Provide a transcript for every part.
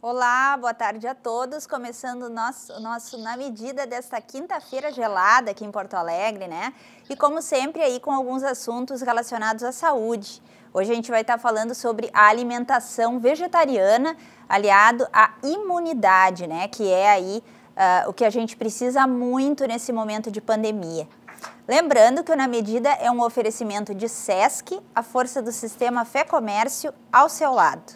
Olá, boa tarde a todos. Começando o nosso Na Medida desta quinta-feira gelada aqui em Porto Alegre, né? E como sempre aí com alguns assuntos relacionados à saúde. Hoje a gente vai estar falando sobre a alimentação vegetariana aliado à imunidade, né? Que é aí o que a gente precisa muito nesse momento de pandemia. Lembrando que o Na Medida é um oferecimento de SESC, a força do sistema Fé Comércio ao seu lado.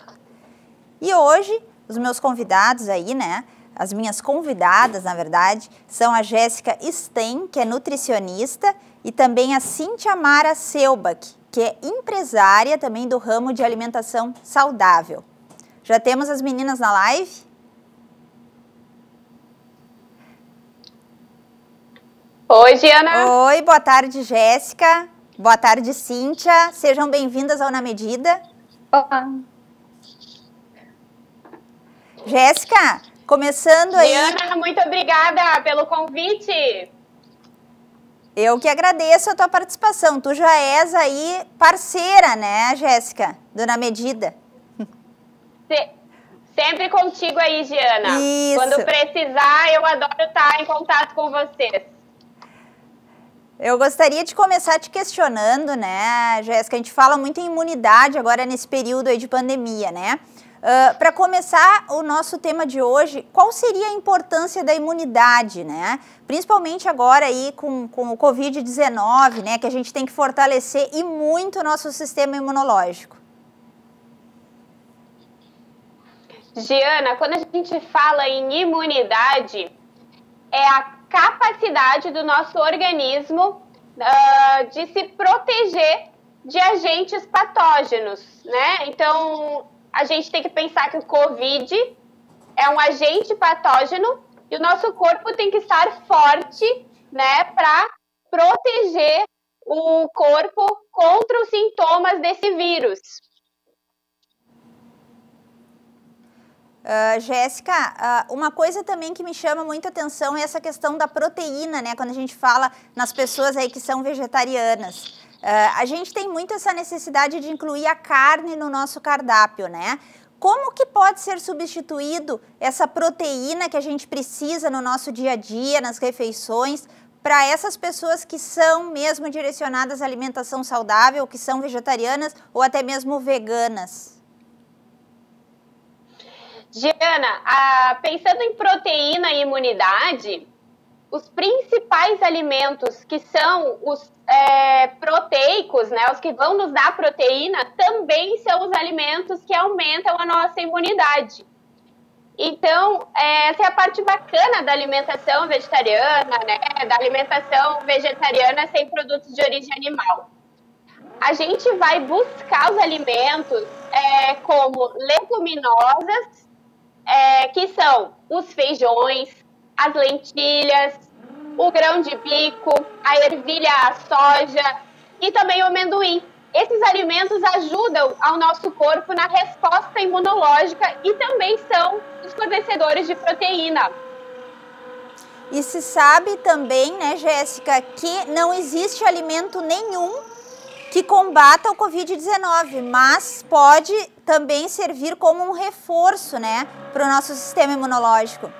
E hoje, os meus convidados aí, né, as minhas convidadas, na verdade, são a Jéssica Sten, que é nutricionista, e também a Cíntia Mara Selbach, que é empresária também do ramo de alimentação saudável. Já temos as meninas na live? Oi, Giana. Oi, boa tarde, Jéssica. Boa tarde, Cíntia. Sejam bem-vindas ao Na Medida. Olá. Jéssica, começando aí... Giana, muito obrigada pelo convite. Eu que agradeço a tua participação. Tu já és aí parceira, né, Jéssica, do Na Medida. Sempre contigo aí, Giana. Isso. Quando precisar, eu adoro estar em contato com vocês. Eu gostaria de começar te questionando, né, Jéssica? A gente fala muito em imunidade agora nesse período aí de pandemia, né? Para começar o nosso tema de hoje, qual seria a importância da imunidade, né? Principalmente agora aí com o Covid-19, né? Que a gente tem que fortalecer e muito o nosso sistema imunológico. Giana, quando a gente fala em imunidade, é a capacidade do nosso organismo de se proteger de agentes patógenos, né? Então, a gente tem que pensar que o Covid é um agente patógeno e o nosso corpo tem que estar forte, né, para proteger o corpo contra os sintomas desse vírus. Jéssica, uma coisa também que me chama muita atenção é essa questão da proteína, né? Quando a gente fala nas pessoas aí que são vegetarianas. A gente tem muito essa necessidade de incluir a carne no nosso cardápio, né? Como que pode ser substituído essa proteína que a gente precisa no nosso dia a dia, nas refeições, para essas pessoas que são mesmo direcionadas à alimentação saudável, que são vegetarianas ou até mesmo veganas? Giana, pensando em proteína e imunidade, os principais alimentos que são os proteicos, né, os que vão nos dar proteína, também são os alimentos que aumentam a nossa imunidade. Então, essa é a parte bacana da alimentação vegetariana, né, da alimentação vegetariana sem produtos de origem animal. A gente vai buscar os alimentos como leguminosas, que são os feijões, as lentilhas, o grão de bico, a ervilha, a soja e também o amendoim. Esses alimentos ajudam ao nosso corpo na resposta imunológica e também são os fornecedores de proteína. E se sabe também, né, Jéssica, que não existe alimento nenhum que combata o Covid-19, mas pode também servir como um reforço, né, para o nosso sistema imunológico.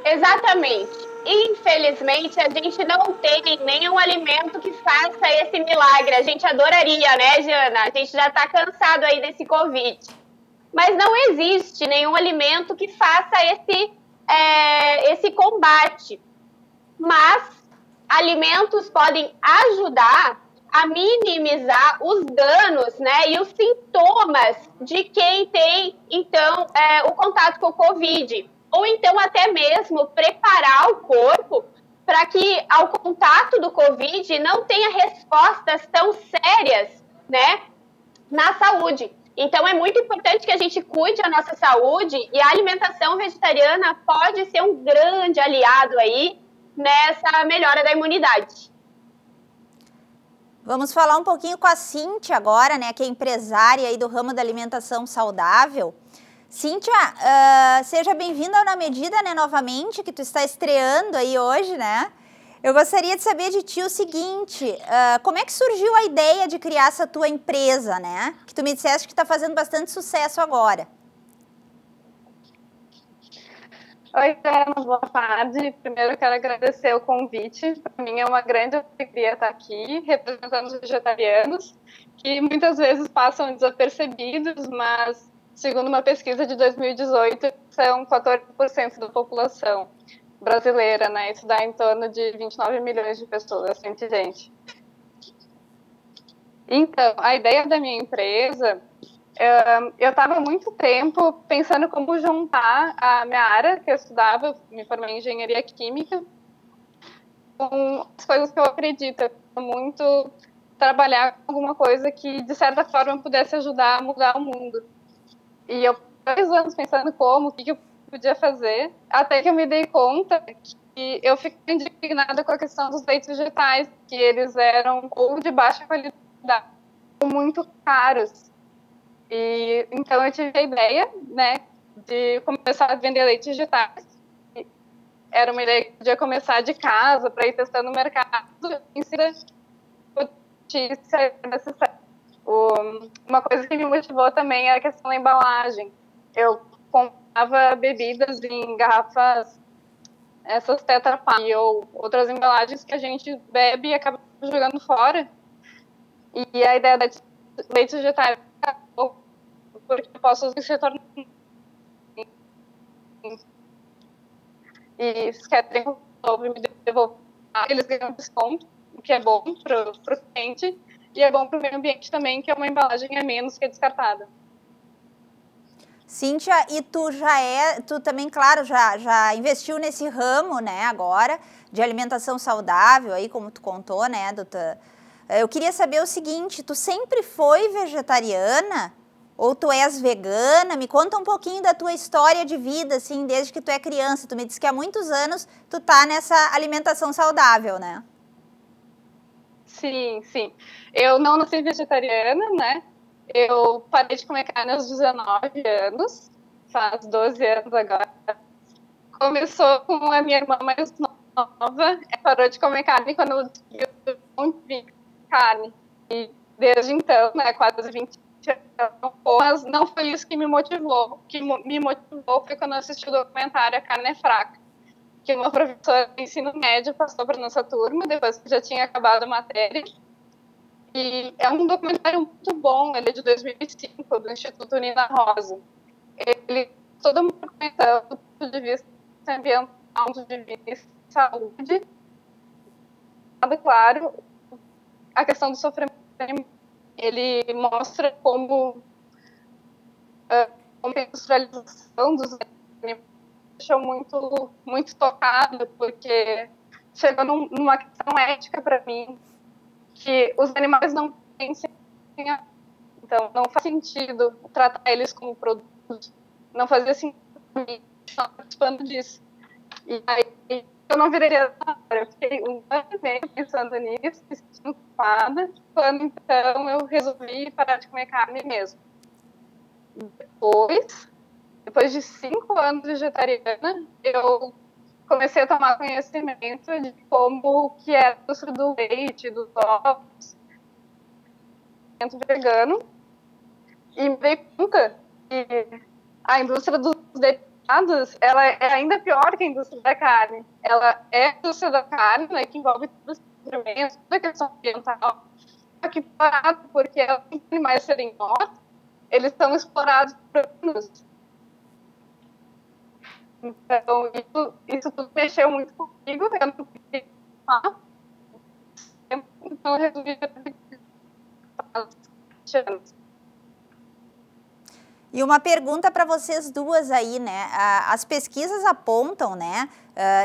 Exatamente. Infelizmente, a gente não tem nenhum alimento que faça esse milagre. A gente adoraria, né, Giana? A gente já está cansado aí desse Covid. Mas não existe nenhum alimento que faça esse combate. Mas alimentos podem ajudar a minimizar os danos, né, e os sintomas de quem tem, então, o contato com o Covid. Ou então até mesmo preparar o corpo para que ao contato do Covid não tenha respostas tão sérias, né, na saúde. Então é muito importante que a gente cuide da nossa saúde e a alimentação vegetariana pode ser um grande aliado aí nessa melhora da imunidade. Vamos falar um pouquinho com a Cíntia agora, né, que é empresária aí do ramo da alimentação saudável. Cíntia, seja bem-vinda ao Na Medida, né, novamente, que tu está estreando aí hoje, né? Eu gostaria de saber de ti o seguinte, como é que surgiu a ideia de criar essa tua empresa, né? Que tu me disseste que está fazendo bastante sucesso agora. Oi, Ana, boa tarde. Primeiro, eu quero agradecer o convite. Para mim é uma grande alegria estar aqui representando os vegetarianos, que muitas vezes passam desapercebidos, mas, segundo uma pesquisa de 2018, são 14% da população brasileira, né? Isso dá em torno de 29 milhões de pessoas, bastante gente. Então, a ideia da minha empresa, eu estava há muito tempo pensando como juntar a minha área, que eu estudava, me formei em engenharia química, com as coisas que eu acredito. Eu quero muito trabalhar com alguma coisa que, de certa forma, pudesse ajudar a mudar o mundo. E eu, 2 anos pensando o que eu podia fazer, até que eu me dei conta que eu fiquei indignada com a questão dos leites vegetais, que eles eram ou de baixa qualidade ou muito caros. E então eu tive a ideia, né, de começar a vender leites vegetais. Era uma ideia que podia começar de casa, para ir testando o mercado, em seguida notícia necessária. Uma coisa que me motivou também é a questão da embalagem. Eu comprava bebidas em garrafas, essas Tetra Pak ou outras embalagens que a gente bebe e acaba jogando fora. E a ideia da leite vegetal, porque eu posso usar esse retorno. E se querem me devolver, eles ganham desconto, o que é bom para o cliente, e é bom para o meio ambiente também, que é uma embalagem a menos que é descartada. Cíntia, e tu também, claro, já investiu nesse ramo, né, agora, de alimentação saudável, aí como tu contou, né, doutor? Eu queria saber o seguinte, tu sempre foi vegetariana? Ou tu és vegana? Me conta um pouquinho da tua história de vida, assim, desde que tu é criança. Tu me disse que há muitos anos tu tá nessa alimentação saudável, né? Sim, sim. Eu não nasci vegetariana, né? Eu parei de comer carne aos 19 anos, faz 12 anos agora. Começou com a minha irmã mais nova, ela parou de comer carne quando eu descobri carne. E desde então, né, quase 20 anos, mas não foi isso que me motivou. O que me motivou foi quando eu assisti o documentário A Carne é Fraca, que uma professora de ensino médio passou para nossa turma, depois que já tinha acabado a matéria. E é um documentário muito bom, ele é de 2005, do Instituto Nina Rosa. Ele todo mundo documentando do ponto de vista ambiental, do ponto de vista de saúde, claro, a questão do sofrimento. Ele mostra como a industrialização dos animais deixou muito tocada, porque chegou numa questão ética para mim, que os animais não têm sentimento, então não faz sentido tratar eles como produtos, não fazia sentido para mim estar participando disso. E aí eu não viraria nada, eu fiquei 1 ano e meio pensando nisso, me sentindo culpada, quando então eu resolvi parar de comer carne mesmo. Depois de 5 anos vegetariana, eu comecei a tomar conhecimento de como que era a indústria do leite, dos ovos, vegano, e me dei conta que a indústria dos derivados, ela é ainda pior que a indústria da carne. Ela é a indústria da carne, né, que envolve todos os alimentos, toda a questão ambiental, só que parado, porque os animais serem mortos, eles são explorados por anos. Então, isso tudo mexeu muito comigo, eu não queria falar. Então, eu resolvi E uma pergunta para vocês duas aí, né? As pesquisas apontam, né,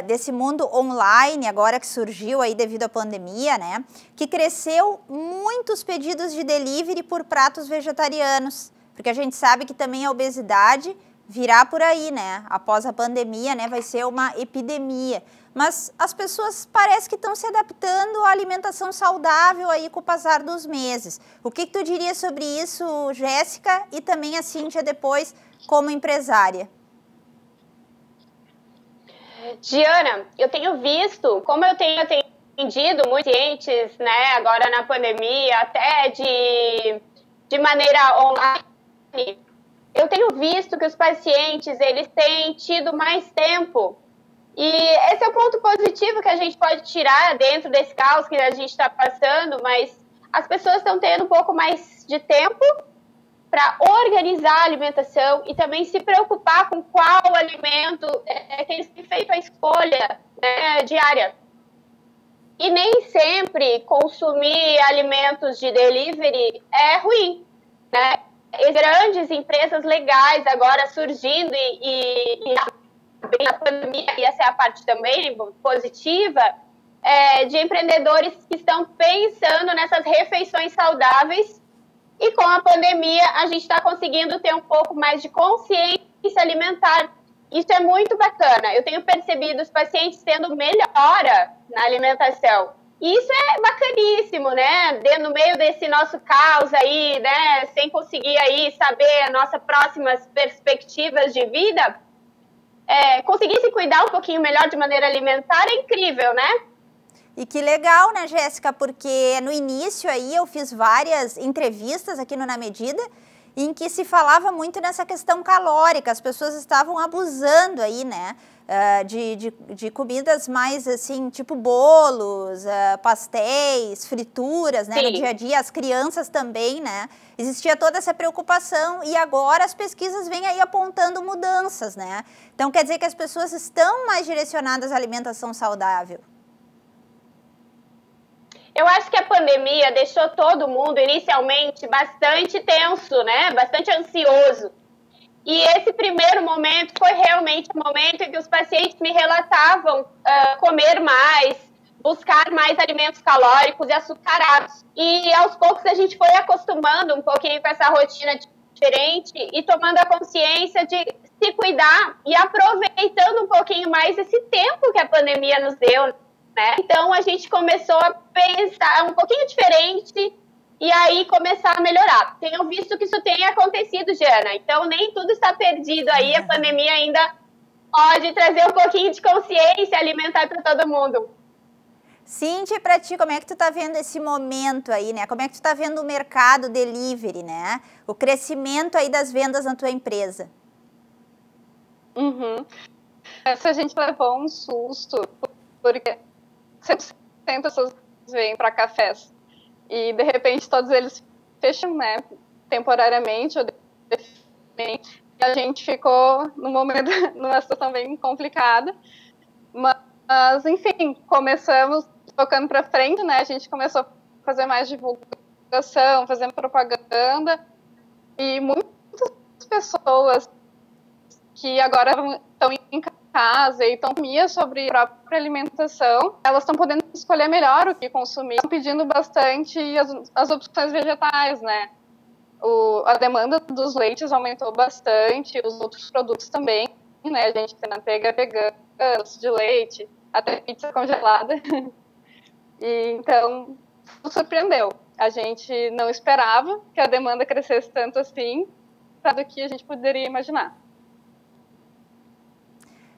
desse mundo online, agora que surgiu aí devido à pandemia, né, que cresceu muitos pedidos de delivery por pratos vegetarianos, porque a gente sabe que também a obesidade virá por aí, né? Após a pandemia, né, vai ser uma epidemia. Mas as pessoas parece que estão se adaptando à alimentação saudável aí com o passar dos meses. O que tu diria sobre isso, Jéssica, e também a Cíntia depois como empresária? Diana, eu tenho visto, como eu tenho atendido muitos clientes, né, agora na pandemia, até de maneira online, eu tenho visto que os pacientes, eles têm tido mais tempo. E esse é o ponto positivo que a gente pode tirar dentro desse caos que a gente está passando, mas as pessoas estão tendo um pouco mais de tempo para organizar a alimentação e também se preocupar com qual alimento que eles têm feito a escolha, né, diária. E nem sempre consumir alimentos de delivery é ruim, né? Grandes empresas legais agora surgindo e a pandemia, e essa é a parte também positiva, de empreendedores que estão pensando nessas refeições saudáveis, e com a pandemia a gente está conseguindo ter um pouco mais de consciência alimentar. Isso é muito bacana. Eu tenho percebido os pacientes tendo melhora na alimentação. E isso é bacaníssimo, né? No meio desse nosso caos aí, né? Sem conseguir aí saber as nossas próximas perspectivas de vida, conseguir se cuidar um pouquinho melhor de maneira alimentar é incrível, né? E que legal, né, Jéssica? Porque no início aí eu fiz várias entrevistas aqui no Na Medida, em que se falava muito nessa questão calórica, as pessoas estavam abusando aí, né, de comidas mais assim, tipo bolos, pastéis, frituras, né, no dia a dia, as crianças também, né, existia toda essa preocupação e agora as pesquisas vêm aí apontando mudanças, né, então quer dizer que as pessoas estão mais direcionadas à alimentação saudável. Eu acho que a pandemia deixou todo mundo, inicialmente, bastante tenso, né? Bastante ansioso. E esse primeiro momento foi realmente o momento em que os pacientes me relatavam comer mais, buscar mais alimentos calóricos e açucarados. E aos poucos a gente foi acostumando um pouquinho com essa rotina diferente e tomando a consciência de se cuidar e aproveitando um pouquinho mais esse tempo que a pandemia nos deu, né? Então a gente começou a pensar um pouquinho diferente e aí começar a melhorar. Tenho visto que isso tem acontecido, Jana, então nem tudo está perdido aí, a pandemia ainda pode trazer um pouquinho de consciência alimentar para todo mundo. Cíntia, para ti, como é que tu tá vendo esse momento aí, né? Como é que tu tá vendo o mercado delivery, né? O crescimento aí das vendas na tua empresa? Essa a gente levou um susto, porque 100% das pessoas vêm para cafés e de repente todos eles fecham, né, temporariamente ou definitivamente, e a gente ficou num momento, numa situação bem complicada, mas enfim, começamos tocando para frente, né, a gente começou a fazer mais divulgação, fazendo propaganda, e muitas pessoas que agora estão em casa e estão comiam sobre a própria alimentação, elas estão podendo escolher melhor o que consumir, estão pedindo bastante as opções vegetais, né? A demanda dos leites aumentou bastante, os outros produtos também, né? A gente tem manteiga vegana, doce de leite, até pizza congelada. E então, nos surpreendeu. A gente não esperava que a demanda crescesse tanto assim, do que a gente poderia imaginar.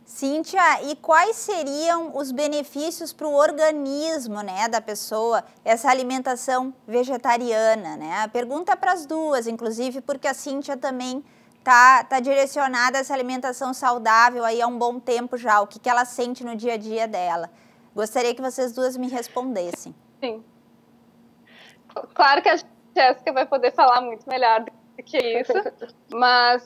Cíntia, e quais seriam os benefícios para o organismo, né, da pessoa, essa alimentação vegetariana, né? Pergunta para as duas, inclusive, porque a Cíntia também tá direcionada a essa alimentação saudável aí há um bom tempo já, o que ela sente no dia a dia dela. Gostaria que vocês duas me respondessem. Sim. Claro que a Jéssica vai poder falar muito melhor do que isso, mas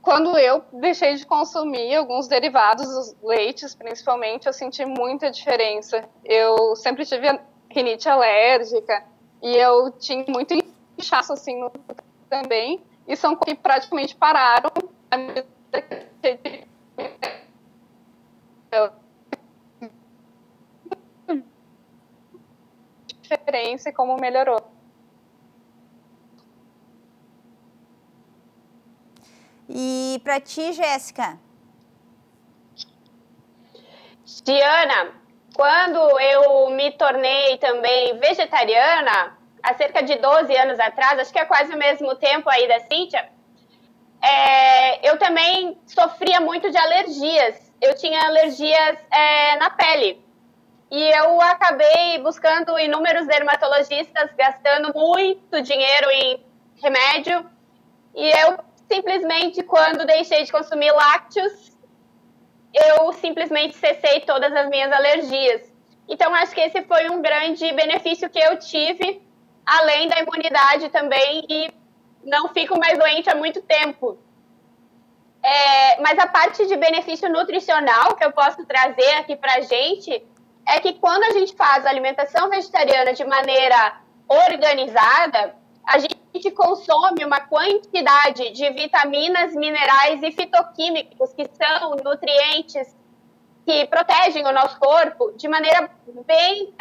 quando eu deixei de consumir alguns derivados, os leites principalmente, eu senti muita diferença. Eu sempre tive rinite alérgica e eu tinha muito inchaço assim também. E são coisas que praticamente pararam a minha diferença e como melhorou. E para ti, Jéssica? Diana, quando eu me tornei também vegetariana, há cerca de 12 anos atrás, acho que é quase o mesmo tempo aí da Cíntia, eu também sofria muito de alergias. Eu tinha alergias na pele. E eu acabei buscando inúmeros dermatologistas, gastando muito dinheiro em remédio. E eu simplesmente, quando deixei de consumir lácteos, eu simplesmente cessei todas as minhas alergias. Então, acho que esse foi um grande benefício que eu tive, além da imunidade também, e não fico mais doente há muito tempo. Mas a parte de benefício nutricional que eu posso trazer aqui pra gente é que quando a gente faz a alimentação vegetariana de maneira organizada, a gente consome uma quantidade de vitaminas, minerais e fitoquímicos, que são nutrientes que protegem o nosso corpo, de maneira bem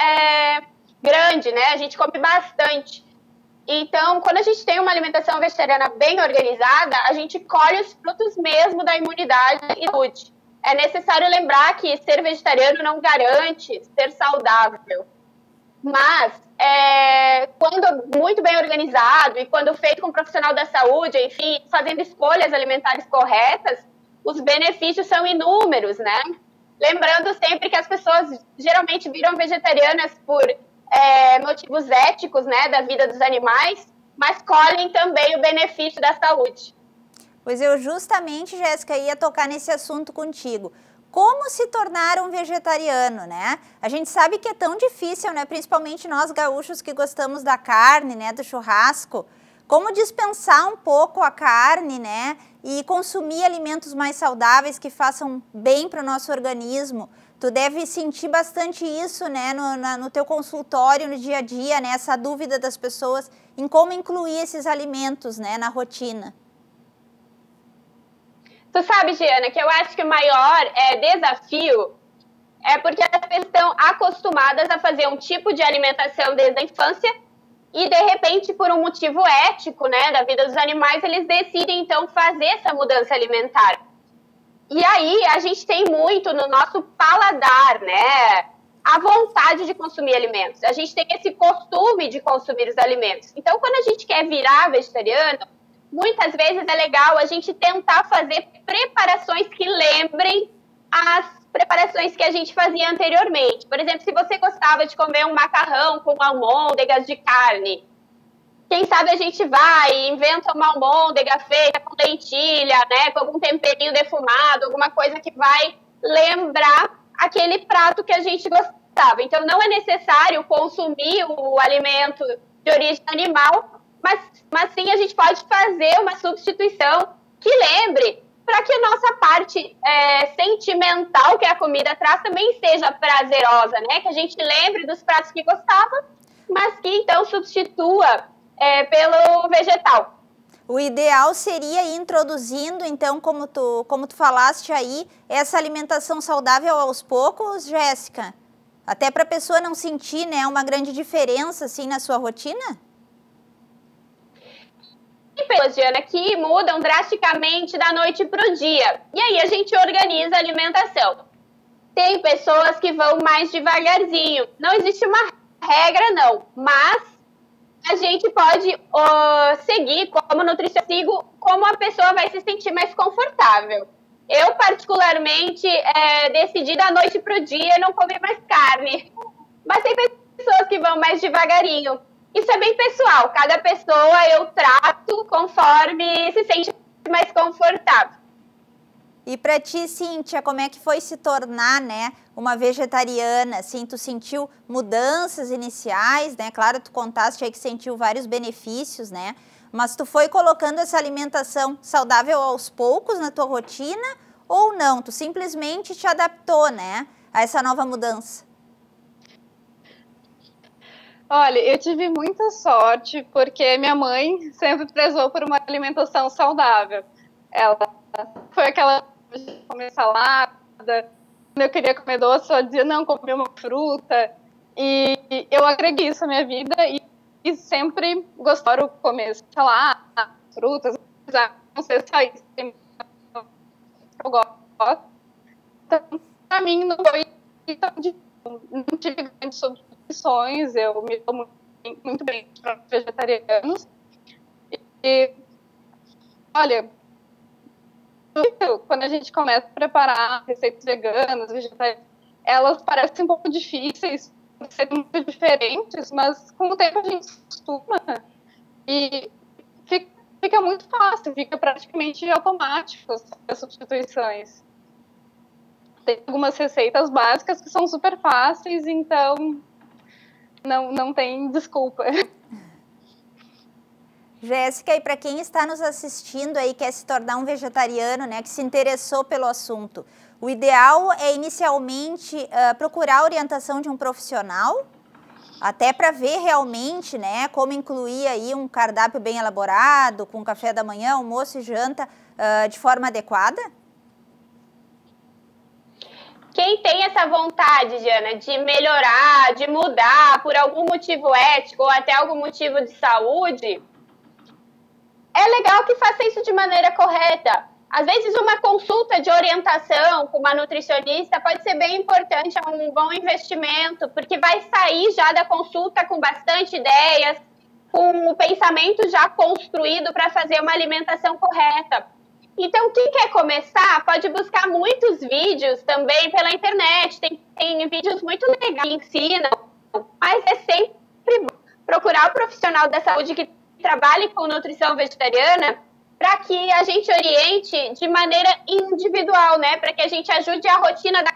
grande, né? A gente come bastante. Então, quando a gente tem uma alimentação vegetariana bem organizada, a gente colhe os frutos mesmo da imunidade e saúde. É necessário lembrar que ser vegetariano não garante ser saudável. Mas, quando muito bem organizado e quando feito com um profissional da saúde, enfim, fazendo escolhas alimentares corretas, os benefícios são inúmeros, né? Lembrando sempre que as pessoas geralmente viram vegetarianas por motivos éticos, né, da vida dos animais, mas colhem também o benefício da saúde. Pois eu justamente, Jéssica, ia tocar nesse assunto contigo. Como se tornar um vegetariano, né? A gente sabe que é tão difícil, né? Principalmente nós gaúchos que gostamos da carne, né? Do churrasco. Como dispensar um pouco a carne, né? E consumir alimentos mais saudáveis que façam bem para o nosso organismo. Tu deve sentir bastante isso, né? No teu consultório, no dia a dia, né? Essa dúvida das pessoas em como incluir esses alimentos, né? Na rotina. Tu sabe, Giana, que eu acho que o maior desafio é porque as pessoas estão acostumadas a fazer um tipo de alimentação desde a infância e, de repente, por um motivo ético, né, da vida dos animais, eles decidem, então, fazer essa mudança alimentar. E aí, a gente tem muito no nosso paladar, né, a vontade de consumir alimentos. A gente tem esse costume de consumir os alimentos. Então, quando a gente quer virar vegetariano, muitas vezes é legal a gente tentar fazer preparações que lembrem as preparações que a gente fazia anteriormente. Por exemplo, se você gostava de comer um macarrão com almôndegas de carne, quem sabe a gente vai e inventa uma almôndega feita com lentilha, né, com algum temperinho defumado, alguma coisa que vai lembrar aquele prato que a gente gostava. Então, não é necessário consumir o alimento de origem animal, mas sim a gente pode fazer uma substituição que lembre, para que a nossa parte sentimental que a comida traz também seja prazerosa, né? Que a gente lembre dos pratos que gostava, mas que então substitua pelo vegetal. O ideal seria ir introduzindo, então, como tu falaste aí, essa alimentação saudável aos poucos, Jéssica? Até para a pessoa não sentir, né, uma grande diferença assim na sua rotina? Tem pessoas, Diana, que mudam drasticamente da noite para o dia. E aí a gente organiza a alimentação. Tem pessoas que vão mais devagarzinho. Não existe uma regra, não. Mas a gente pode seguir como nutricionista, como a pessoa vai se sentir mais confortável. Eu, particularmente, decidi da noite para o dia não comer mais carne. Mas tem pessoas que vão mais devagarinho. Isso é bem pessoal, cada pessoa eu trato conforme se sente mais confortável. E para ti, Cíntia, como é que foi se tornar, né, uma vegetariana? Assim, tu sentiu mudanças iniciais, né? Claro, tu contaste aí que sentiu vários benefícios, né? Mas tu foi colocando essa alimentação saudável aos poucos na tua rotina ou não? Tu simplesmente te adaptou, né, a essa nova mudança? Olha, eu tive muita sorte porque minha mãe sempre prezou por uma alimentação saudável. Ela foi aquela de comer salada, quando eu queria comer doce, ela dizia, não, comer uma fruta. E eu agreguei isso à minha vida e sempre gosto de comer salada, frutas, não sei só isso. Eu gosto. Então, pra mim, não foi tão difícil. Não tive grandes substituições, eu me dou muito bem para vegetarianos. E, olha, quando a gente começa a preparar receitas veganas, vegetarianas, elas parecem um pouco difíceis, serem muito diferentes, mas com o tempo a gente se acostuma e fica fica muito fácil, fica praticamente automático as substituições. Tem algumas receitas básicas que são super fáceis, então não tem desculpa. Jéssica, e para quem está nos assistindo aí, quer se tornar um vegetariano, né, que se interessou pelo assunto, o ideal é inicialmente procurar a orientação de um profissional, até para ver realmente, né, como incluir aí um cardápio bem elaborado, com café da manhã, almoço e janta, de forma adequada? Quem tem essa vontade, Diana, de melhorar, de mudar por algum motivo ético ou até algum motivo de saúde, é legal que faça isso de maneira correta. Às vezes uma consulta de orientação com uma nutricionista pode ser bem importante, é um bom investimento, porque vai sair já da consulta com bastante ideias, com o pensamento já construído para fazer uma alimentação correta. Então, quem quer começar pode buscar muitos vídeos também pela internet, tem vídeos muito legais que ensinam, mas é sempre procurar o profissional da saúde que trabalhe com nutrição vegetariana para que a gente oriente de maneira individual, né? Para que a gente ajude a rotina da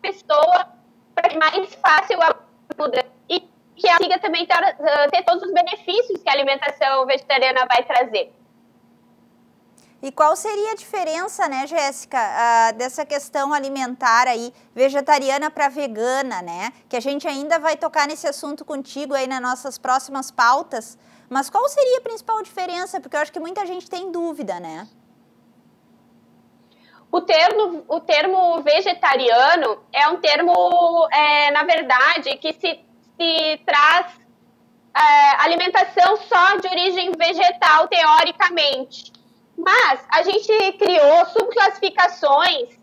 pessoa para que mais fácil a mudança e que ela consiga também ter todos os benefícios que a alimentação vegetariana vai trazer. E qual seria a diferença, né, Jéssica, dessa questão alimentar aí, vegetariana para vegana, né? Que a gente ainda vai tocar nesse assunto contigo aí nas nossas próximas pautas. Mas qual seria a principal diferença? Porque eu acho que muita gente tem dúvida, né? O termo vegetariano é um termo, na verdade, que se traz alimentação só de origem vegetal, teoricamente. Mas a gente criou subclassificações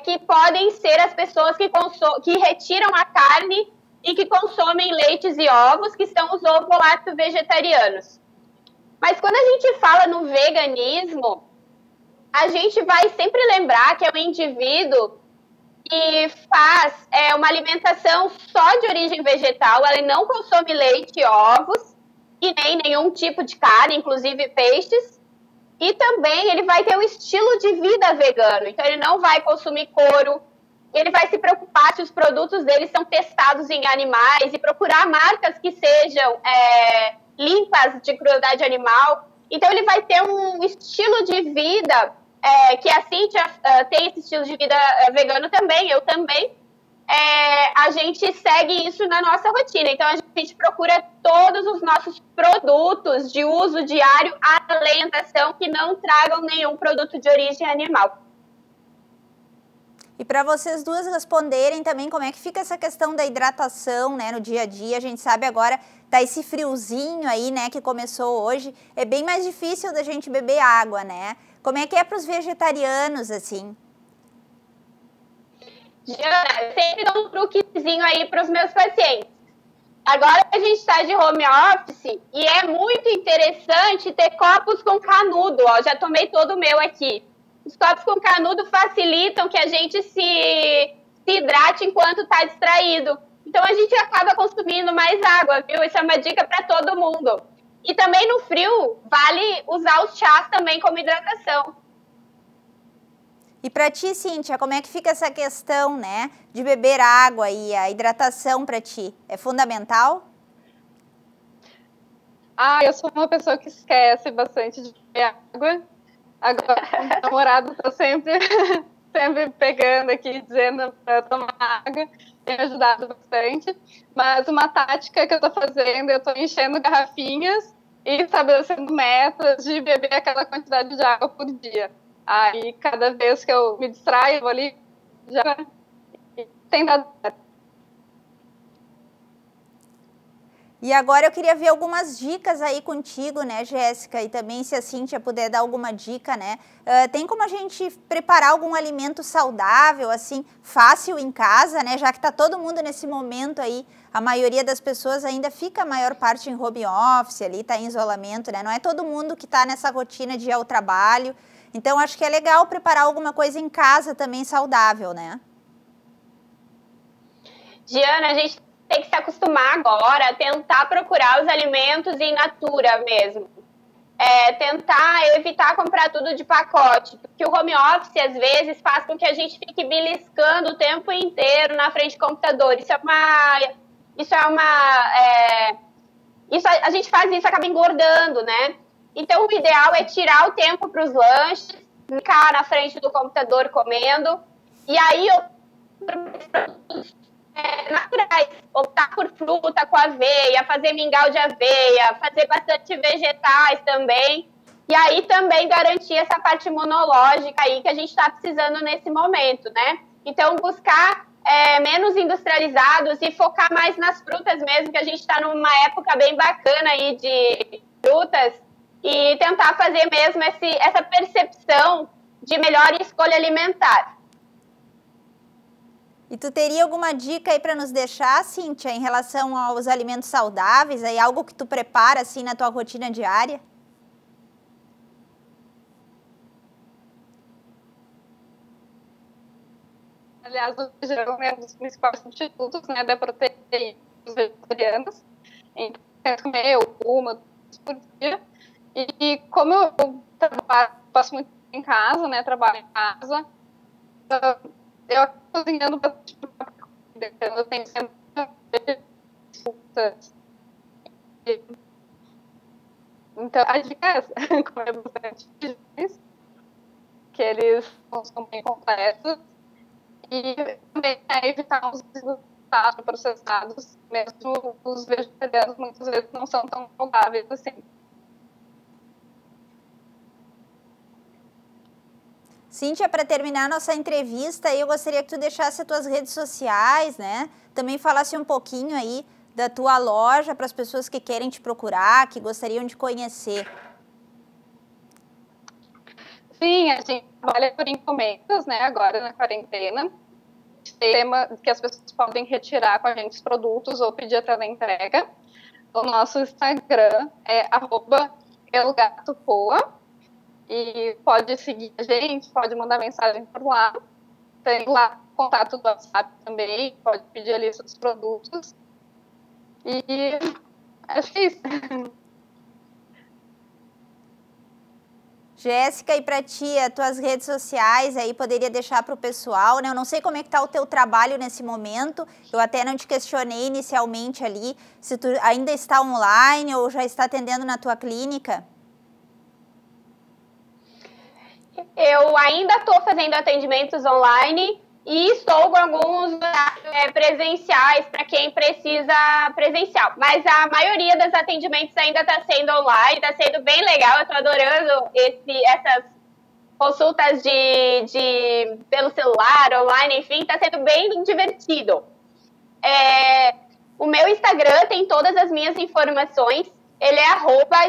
que podem ser as pessoas que retiram a carne e que consomem leites e ovos, que são os ovo-lacto-vegetarianos. Mas quando a gente fala no veganismo, a gente vai sempre lembrar que é um indivíduo que faz uma alimentação só de origem vegetal, ele não consome leite e ovos, e nem nenhum tipo de carne, inclusive peixes, e também ele vai ter um estilo de vida vegano, então ele não vai consumir couro, ele vai se preocupar se os produtos dele são testados em animais e procurar marcas que sejam limpas de crueldade animal. Então ele vai ter um estilo de vida que a Cíntia tem esse estilo de vida vegano também, eu também. A gente segue isso na nossa rotina. Então a gente procura todos os nossos produtos de uso diário à alimentação que não tragam nenhum produto de origem animal. E para vocês duas responderem também como é que fica essa questão da hidratação, né, no dia a dia. A gente sabe agora, tá esse friozinho aí, né, que começou hoje. É bem mais difícil da gente beber água, né? Como é que é para os vegetarianos, assim? Diana, eu sempre dou um truquezinho aí para os meus pacientes. Agora a gente está de home office e é muito interessante ter copos com canudo. Ó, já tomei todo o meu aqui. Os copos com canudo facilitam que a gente se hidrate enquanto está distraído. Então, a gente acaba consumindo mais água, viu? Isso é uma dica para todo mundo. E também no frio, vale usar os chás também como hidratação. E para ti, Cíntia, como é que fica essa questão, né, de beber água e a hidratação para ti? É fundamental? Eu sou uma pessoa que esquece bastante de beber água. Agora, o namorado tá sempre pegando aqui, dizendo para tomar água, tem ajudado bastante. Mas uma tática que eu tô fazendo, eu tô enchendo garrafinhas e estabelecendo metas de beber aquela quantidade de água por dia. Aí, cada vez que eu me distraio, eu vou ali, já tem dado certo. E agora eu queria ver algumas dicas aí contigo, né, Jéssica? E também se a Cíntia puder dar alguma dica, né? Tem como a gente preparar algum alimento saudável, assim, fácil em casa, né? Já que tá todo mundo nesse momento aí, a maioria das pessoas ainda fica a maior parte em home office ali, tá em isolamento, né? Não é todo mundo que tá nessa rotina de ir ao trabalho. Então, acho que é legal preparar alguma coisa em casa também saudável, né? Diana, a gente tem que se acostumar agora a tentar procurar os alimentos in natura mesmo. tentar evitar comprar tudo de pacote, porque o home office, às vezes, faz com que a gente fique beliscando o tempo inteiro na frente do computador. A gente faz isso, acaba engordando, né? Então, o ideal é tirar o tempo para os lanches, ficar na frente do computador comendo, e aí naturais, optar por fruta com aveia, fazer mingau de aveia, fazer bastante vegetais também, e aí também garantir essa parte imunológica aí que a gente está precisando nesse momento, né? Então, buscar menos industrializados e focar mais nas frutas mesmo, que a gente está numa época bem bacana aí de frutas, e tentar fazer mesmo essa percepção de melhor escolha alimentar. E tu teria alguma dica aí para nos deixar, Cíntia, em relação aos alimentos saudáveis, aí algo que tu prepara assim na tua rotina diária? Aliás, o feijão é um dos principais substitutos, né, da proteína dos vegetarianos. Então, tento comer uma por dia. E como eu passo muito tempo em casa, né, trabalho em casa, eu acabo cozinhando bastante comida. Eu tenho sempre frutas. Então, a dica é essa, comer bastante feijões, que eles são bem completos. E também evitar os processados, mesmo os vegetarianos muitas vezes não são tão saudáveis assim. Cíntia, para terminar nossa entrevista, eu gostaria que tu deixasse as tuas redes sociais, né? Também falasse um pouquinho aí da tua loja para as pessoas que querem te procurar, que gostariam de conhecer. Sim, a gente trabalha por encomendas, né? Agora na quarentena. Tem tema que as pessoas podem retirar com a gente os produtos ou pedir até na entrega. O nosso Instagram é @elgatopoa. E pode seguir a gente, pode mandar mensagem por lá. Tem lá contato do WhatsApp também, pode pedir a lista dos produtos. E acho que é isso. Jéssica, e para ti, as tuas redes sociais aí poderia deixar para o pessoal, né? Eu não sei como é que está o teu trabalho nesse momento, eu até não te questionei inicialmente ali, se tu ainda está online ou já está atendendo na tua clínica. Eu ainda estou fazendo atendimentos online e estou com alguns presenciais para quem precisa presencial. Mas a maioria dos atendimentos ainda está sendo online, está sendo bem legal. Eu estou adorando essas consultas pelo celular, online, enfim, está sendo bem divertido. O meu Instagram tem todas as minhas informações. Ele é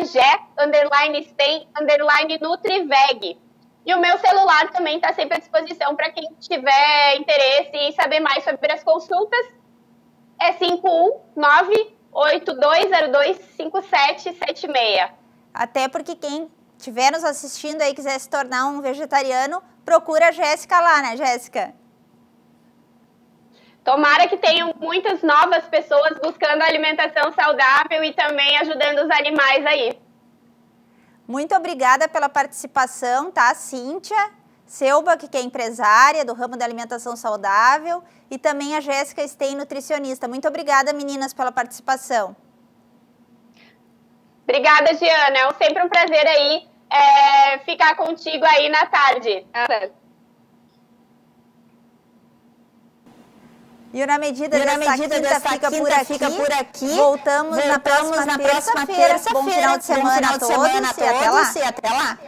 @Jé_Sten_Nutriveg. E o meu celular também está sempre à disposição para quem tiver interesse em saber mais sobre as consultas. É 51982025776. Até porque quem estiver nos assistindo aí e quiser se tornar um vegetariano, procura a Jéssica lá, né, Jéssica? Tomara que tenham muitas novas pessoas buscando alimentação saudável e também ajudando os animais aí. Muito obrigada pela participação, tá, Cíntia Selbach, que é empresária do ramo da alimentação saudável, e também a Jéssica Sten, nutricionista. Muito obrigada, meninas, pela participação. Obrigada, Giana. É sempre um prazer aí ficar contigo aí na tarde. E Na Medida desta quinta fica por aqui. Voltamos na próxima terça-feira. Bom final de semana a todos e até lá.